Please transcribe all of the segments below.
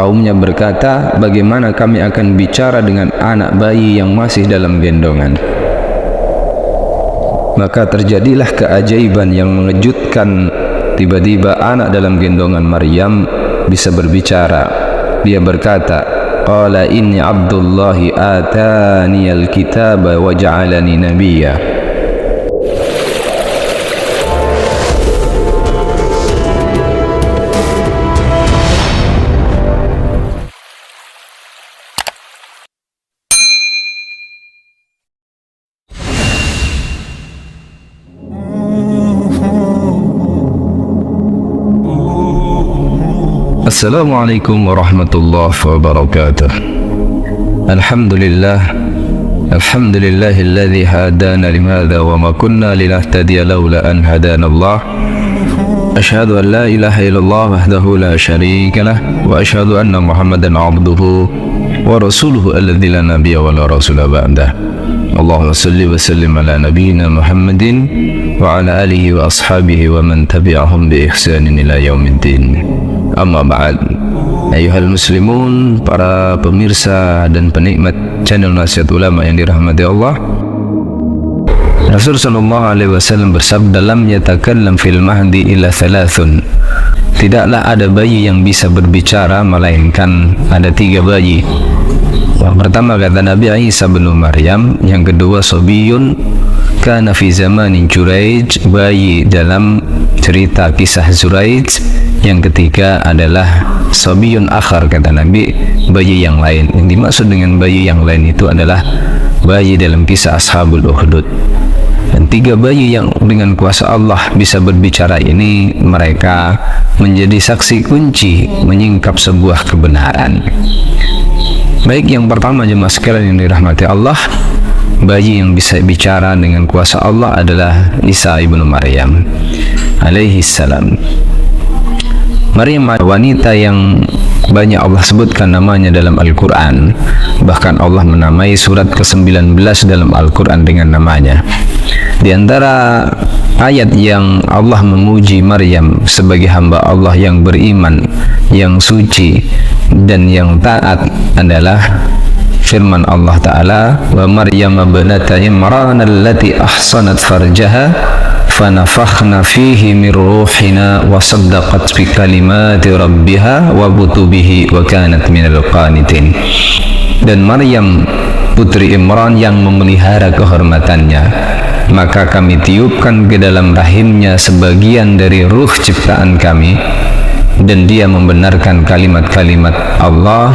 Kaumnya berkata, bagaimana kami akan bicara dengan anak bayi yang masih dalam gendongan? Maka terjadilah keajaiban yang mengejutkan. Tiba-tiba anak dalam gendongan Maryam bisa berbicara. Dia berkata, qala inni abdullahi ataniyal kitaba wa ja'alani nabiyya. Assalamualaikum warahmatullahi wabarakatuh. Alhamdulillahilladzi hadana limada wa ma kunna linahtadiya laula an hadana Allah. Asyhadu an la ilaha illallah wahdahu la syarika lah wa asyhadu anna Muhammadan abduhu wa rasuluhu alladzi la nabiyya wa la rasula ba'dah. Allahumma salli wa sallim ala nabiyyina Muhammadin wa ala alihi wa ashabihi wa man tabi'ahum bi ihsanin ila yaumiddin. Amma ba'd. Ayuhal muslimun, para pemirsa dan penikmat channel Nasihat Ulama yang dirahmati Allah, Rasul sallallahu alaihi wasallam bersabda, lam yatakallam fil mahdi illa thalathun. Tidaklah ada bayi yang bisa berbicara melainkan ada 3 bayi. Yang pertama kata Nabi Isa bin Maryam, yang kedua sobiyun kana fi zamanin Juraij, bayi dalam cerita kisah Juraij. Yang ketiga adalah sobiyun akhar, kata Nabi, bayi yang lain. Yang dimaksud dengan bayi yang lain itu adalah bayi dalam kisah Ashabul Ukhdud. Dan 3 bayi yang dengan kuasa Allah bisa berbicara ini, mereka menjadi saksi kunci menyingkap sebuah kebenaran. Baik, yang pertama jemaah sekalian yang dirahmati Allah, bayi yang bisa bicara dengan kuasa Allah adalah Isa ibnu Maryam alaihi salam. Maryam, wanita yang banyak Allah sebutkan namanya dalam Al-Quran. Bahkan Allah menamai surat ke-19 dalam Al-Quran dengan namanya. Di antara ayat yang Allah memuji Maryam sebagai hamba Allah yang beriman, yang suci dan yang taat adalah firman Allah Ta'ala, wa Maryam ibnata Imran allati ahsanat farjaha fanafakhna fihi min ruhina wa saddaqat bi kalimati rabbiha wa kutubihi wa kanat minal qanitin. Dan Maryam putri Imran yang memelihara kehormatannya, maka kami tiupkan ke dalam rahimnya sebagian dari ruh ciptaan kami, dan dia membenarkan kalimat-kalimat Allah,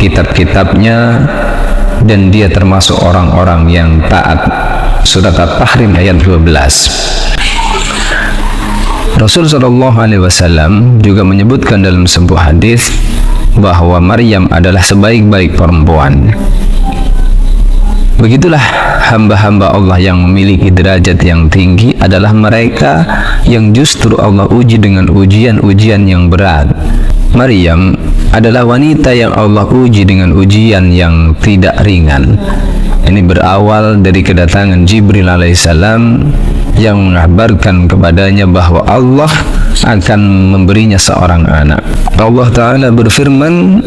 kitab-kitabnya, dan dia termasuk orang-orang yang taat. Surat At-Tahrim ayat 12. Rasul sallallahu alaihi wasallam juga menyebutkan dalam sebuah hadis bahwa Maryam adalah sebaik-baik perempuan. Begitulah hamba-hamba Allah yang memiliki derajat yang tinggi adalah mereka yang justru Allah uji dengan ujian-ujian yang berat. Maryam adalah wanita yang Allah uji dengan ujian yang tidak ringan. Ini berawal dari kedatangan Jibril alaihissalam yang mengabarkan kepadanya bahwa Allah akan memberinya seorang anak. Allah Ta'ala berfirman,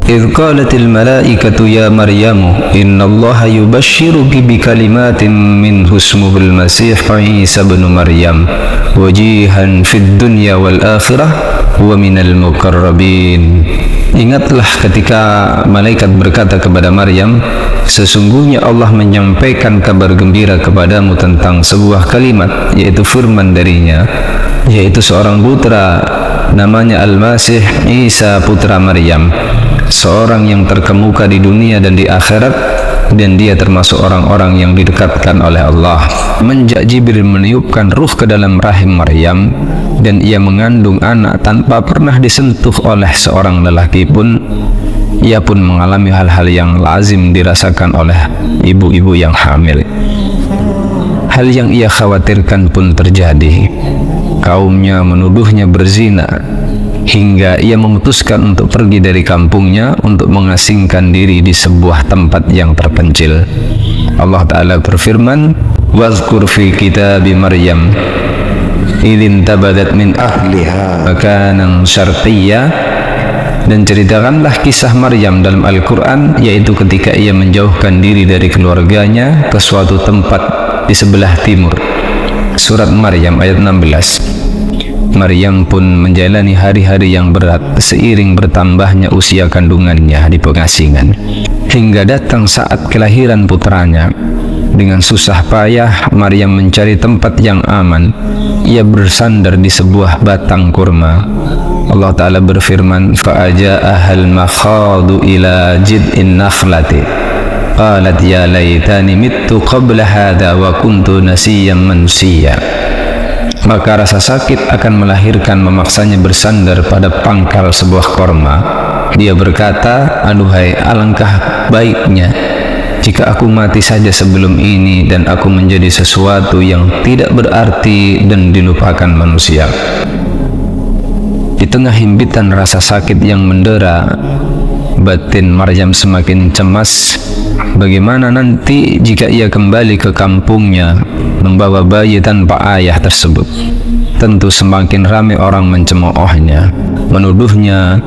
إذ قالت الملائكة يا مريم إن الله يبشرك بكلمات منه اسمه المسيح عيسى بن مريم وجيها في الدنيا والآخرة ومن المقربين. Ingatlah ketika malaikat berkata kepada Maryam, sesungguhnya Allah menyampaikan kabar gembira kepadamu tentang sebuah kalimat, yaitu firman darinya, yaitu seorang putra namanya Al-Masih Isa putra Maryam, seorang yang terkemuka di dunia dan di akhirat, dan dia termasuk orang-orang yang didekatkan oleh Allah. Semenjak Jibril meniupkan ruh ke dalam rahim Maryam dan ia mengandung anak tanpa pernah disentuh oleh seorang lelaki pun, ia pun mengalami hal-hal yang lazim dirasakan oleh ibu-ibu yang hamil. Hal yang ia khawatirkan pun terjadi. Kaumnya menuduhnya berzina, hingga ia memutuskan untuk pergi dari kampungnya untuk mengasingkan diri di sebuah tempat yang terpencil. Allah Ta'ala berfirman, wazkur fi kitabi Maryam idin tabadat min ahliha makanan syarqiyya Dan ceritakanlah kisah Maryam dalam Al-Quran, yaitu ketika ia menjauhkan diri dari keluarganya ke suatu tempat di sebelah timur. Surat Maryam ayat 16. Maryam pun menjalani hari-hari yang berat seiring bertambahnya usia kandungannya di pengasingan, hingga datang saat kelahiran putranya. Dengan susah payah Maryam mencari tempat yang aman. Ia bersandar di sebuah batang kurma. Allah Ta'ala berfirman, فَأَجَاءَهَا الْمَخَاضُ إِلَى جِذْعِ النَّخْلَةِ قَالَتْ يَا لَيْتَنِي مِتُّ قَبْلَ هَذَا وَكُنْتُ نَسِيًّا مَنْسِيًّا. Maka rasa sakit akan melahirkan memaksanya bersandar pada pangkal sebuah korma. Dia berkata, aduhai, alangkah baiknya jika aku mati saja sebelum ini dan aku menjadi sesuatu yang tidak berarti dan dilupakan manusia. Di tengah himpitan rasa sakit yang mendera, batin Maryam semakin cemas. Bagaimana nanti jika ia kembali ke kampungnya membawa bayi tanpa ayah tersebut? Tentu semakin ramai orang mencemoohnya, menuduhnya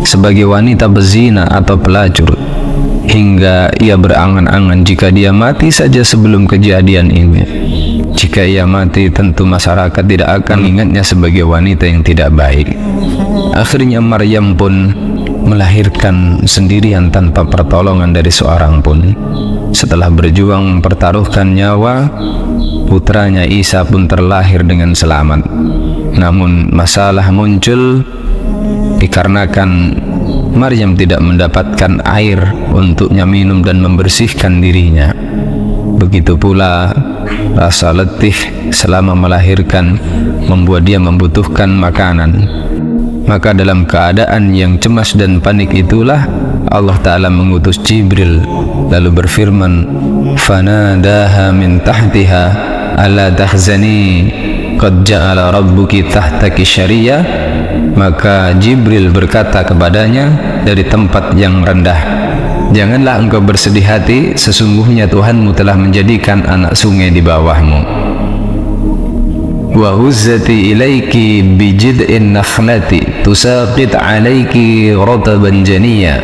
sebagai wanita bezina atau pelacur, hingga ia berangan-angan jika dia mati saja sebelum kejadian ini. Jika ia mati, tentu masyarakat tidak akan ingatnya sebagai wanita yang tidak baik. Akhirnya Maryam pun melahirkan sendirian tanpa pertolongan dari seorang pun. Setelah berjuang mempertaruhkan nyawa, putranya Isa pun terlahir dengan selamat. Namun masalah muncul dikarenakan Maryam tidak mendapatkan air untuknya minum dan membersihkan dirinya. Begitu pula rasa letih selama melahirkan membuat dia membutuhkan makanan. Maka dalam keadaan yang cemas dan panik itulah Allah Ta'ala mengutus Jibril, lalu berfirman, "Fanadaha min tahtiha ala tahzani qad ja'ala rabbuki tahtaki syariya." Maka Jibril berkata kepadanya dari tempat yang rendah, "Janganlah engkau bersedih hati, sesungguhnya Tuhanmu telah menjadikan anak sungai di bawahmu." Wa huzzati ilaiki bi jid'in nakhlati tusaqit alaiki rataban janiyya.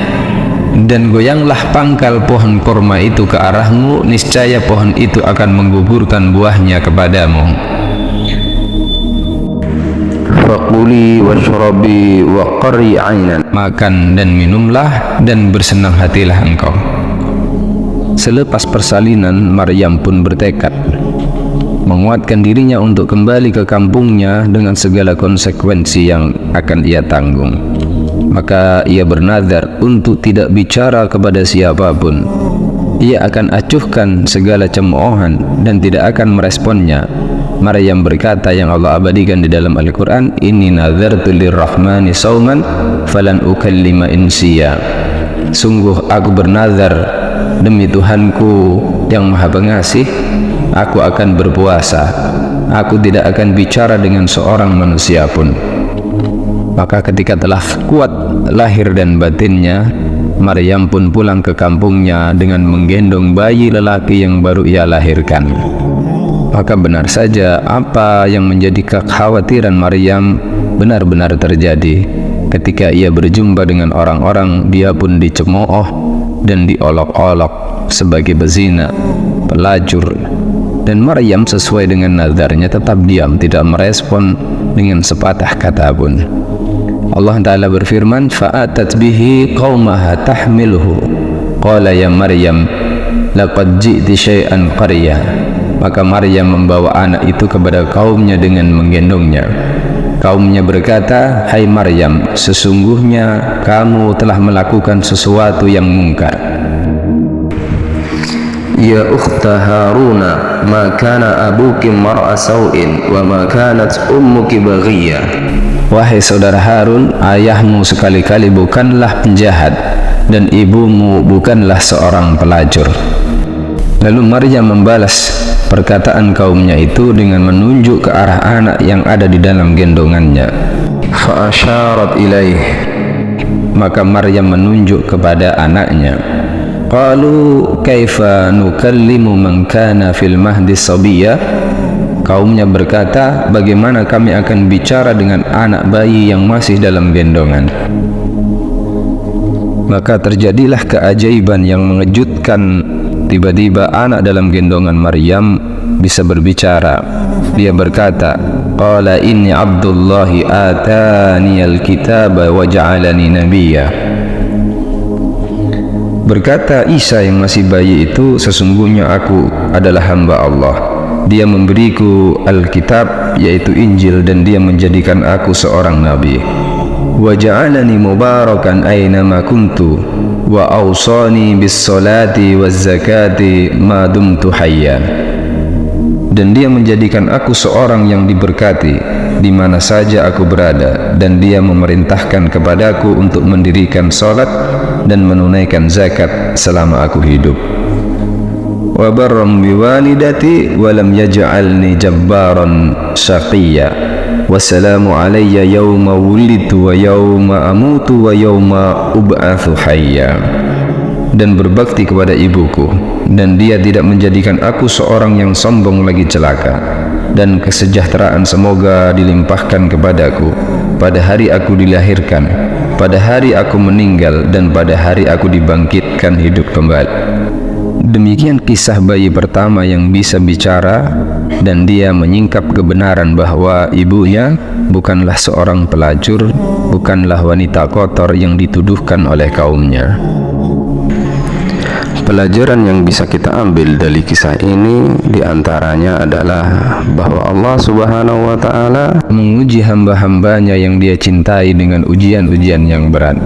Dan goyanglah pangkal pohon kurma itu ke arahmu, niscaya pohon itu akan menggugurkan buahnya kepadamu. Faquli washrabi wa qarri 'ainan. Makan dan minumlah dan bersenang hatilah engkau. Selepas persalinan, Maryam pun bertekad menguatkan dirinya untuk kembali ke kampungnya dengan segala konsekuensi yang akan ia tanggung. Maka ia bernazar untuk tidak bicara kepada siapapun. Ia akan acuhkan segala cemoohan dan tidak akan meresponnya. Maryam berkata yang Allah abadikan di dalam Al-Quran, "Inni nazartu lirrahmani sauman falan ukallima insiya." Sungguh aku bernazar demi Tuhanku yang Maha Pengasih, aku akan berpuasa, aku tidak akan bicara dengan seorang manusia pun. Maka ketika telah kuat lahir dan batinnya, Maryam pun pulang ke kampungnya dengan menggendong bayi lelaki yang baru ia lahirkan. Maka benar saja apa yang menjadi kekhawatiran Maryam benar-benar terjadi. Ketika ia berjumpa dengan orang-orang, dia pun dicemooh dan diolok-olok sebagai bezina, pelacur. Dan Maryam sesuai dengan nazarnya tetap diam, tidak merespon dengan sepatah kata pun. Allah Ta'ala berfirman, "Fa'atat bihi qaumaha tahmiluhu qala ya Maryam laqad ji'ti syai'an qarya." Maka Maryam membawa anak itu kepada kaumnya dengan menggendongnya. Kaumnya berkata, "Hai Maryam, sesungguhnya kamu telah melakukan sesuatu yang mungkar." "Ya ukhta Haruna, ma kana abuki mar'a sau'in wa ma kanat ummuki baghiyya." Wahai saudara Harun, ayahmu sekali-kali bukanlah penjahat dan ibumu bukanlah seorang pelacur. Lalu Maryam membalas perkataan kaumnya itu dengan menunjuk ke arah anak yang ada di dalam gendongannya. Fa asyarat ilaih. Maka Maryam menunjuk kepada anaknya. Qalu kaifa nukallimu man kana fil mahdi sabiyya. Kaumnya berkata, bagaimana kami akan bicara dengan anak bayi yang masih dalam gendongan? Maka terjadilah keajaiban yang mengejutkan. Tiba-tiba anak dalam gendongan Maryam bisa berbicara. Dia berkata, qala inni abdullahi ataniyal kitaba wa ja'alani nabiyya. Berkata Isa yang masih bayi itu, sesungguhnya aku adalah hamba Allah. Dia memberiku Alkitab, yaitu Injil, dan dia menjadikan aku seorang nabi. Wa ja'alani mubarakan aynama kuntu wa awsani bis salati waz zakati ma dumtu hayya. Dan dia menjadikan aku seorang yang diberkati di mana saja aku berada, dan dia memerintahkan kepadaku untuk mendirikan salat dan menunaikan zakat selama aku hidup. Wa barram biwalidati wa lam yaj'alni jabbaran syaqiyya. Wassalamu alayya yawma wulidtu wa yawma amutu wa yawma ub'atsu hayya. Dan berbakti kepada ibuku, dan dia tidak menjadikan aku seorang yang sombong lagi celaka. Dan kesejahteraan semoga dilimpahkan kepadaku pada hari aku dilahirkan, pada hari aku meninggal, dan pada hari aku dibangkitkan hidup kembali. Demikian kisah bayi pertama yang bisa bicara, dan dia menyingkap kebenaran bahwa ibunya bukanlah seorang pelacur, bukanlah wanita kotor yang dituduhkan oleh kaumnya. Pelajaran yang bisa kita ambil dari kisah ini diantaranya adalah bahwa Allah Subhanahu wa Ta'ala menguji hamba-hambanya yang dia cintai dengan ujian-ujian yang berat.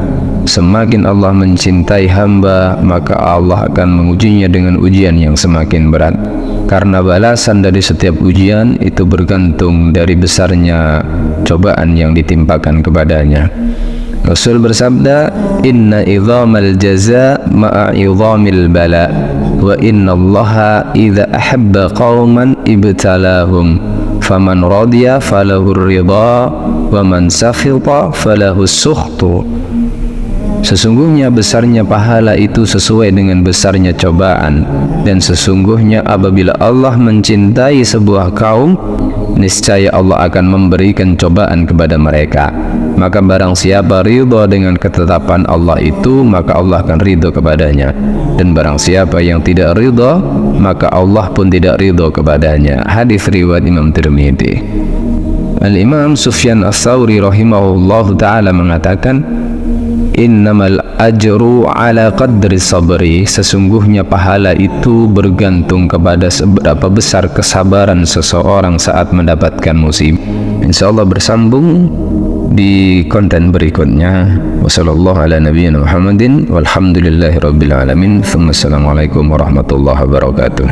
Semakin Allah mencintai hamba, maka Allah akan mengujinya dengan ujian yang semakin berat. Karena balasan dari setiap ujian itu bergantung dari besarnya cobaan yang ditimpakan kepadanya. Rasul bersabda, inna idhamal jaza ma'a idhamil bala, wa inna allaha idha ahabba qawman ibtalahum, faman radiya falahu ridha, wa man sakhita falahu sukhtu. Sesungguhnya besarnya pahala itu sesuai dengan besarnya cobaan, dan sesungguhnya apabila Allah mencintai sebuah kaum, niscaya Allah akan memberikan cobaan kepada mereka. Maka barang siapa ridha dengan ketetapan Allah itu, maka Allah akan ridha kepadanya. Dan barang siapa yang tidak ridha, maka Allah pun tidak ridha kepadanya. Hadis riwayat Imam Tirmidzi. Al-Imam Sufyan Ats-Tsauri rahimahullahu ta'ala mengatakan, innamal ajru ala qadri sabri. Sesungguhnya pahala itu bergantung kepada seberapa besar kesabaran seseorang saat mendapatkan musibah. Insyaallah bersambung di konten berikutnya. Wassallallahu ala nabiyyina Muhammadin walhamdulillahi rabbil alamin. Assalamualaikum warahmatullahi wabarakatuh.